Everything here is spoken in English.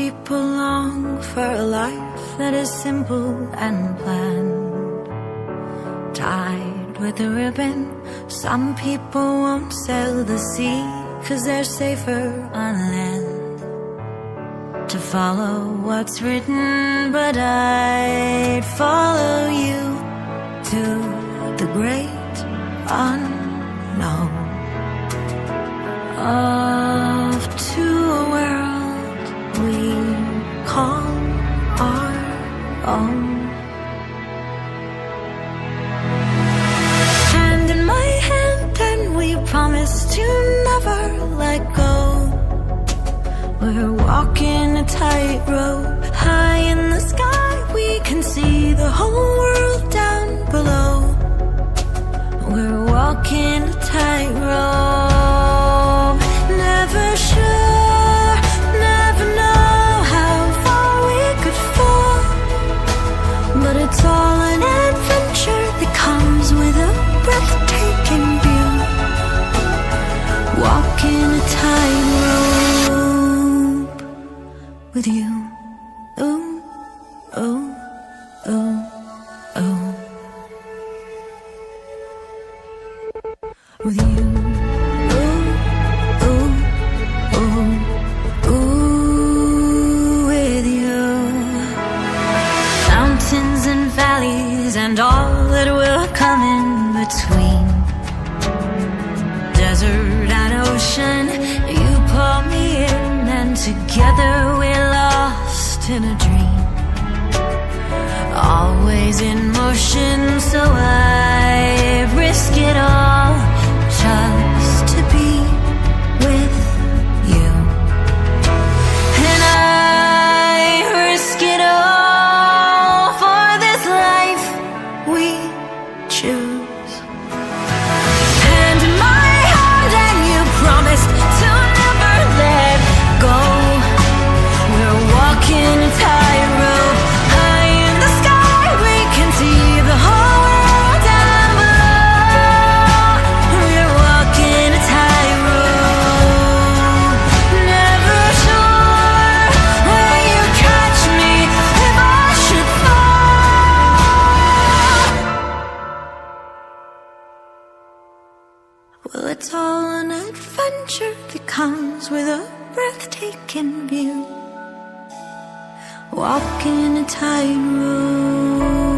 people long for a life that is simple and planned, tied with a ribbon. Some people won't sail the sea 'cause they're safer on land. To follow what's written, but I'd follow you to the great unknown, off to a world we call our own. Hand in my hand and we promise to never let go. We're walking a tightrope, high in the sky we can see the whole world down below. We're walking a tightrope, never sure, never know how far we could fall. But it's all an adventure that comes with a breathtaking view. Walking a tightrope with you. Ooh, ooh, ooh, ooh. With you. Ooh, ooh, ooh, ooh, with you. Mountains and valleys and all that will come in between. Desert and ocean, you pull me in, and together we're lost in a dream. Always in motion, so I risk it all just to be with you. And I risk it all for this life we choose. Hand in my hand and you promised to never let go. We're walking a tightrope, high in the sky we can see the whole world down below. We're walking a tightrope, never sure where you catch me if I should fall. Well, it's all an adventure that comes with a breathtaking view. Walking a tightrope.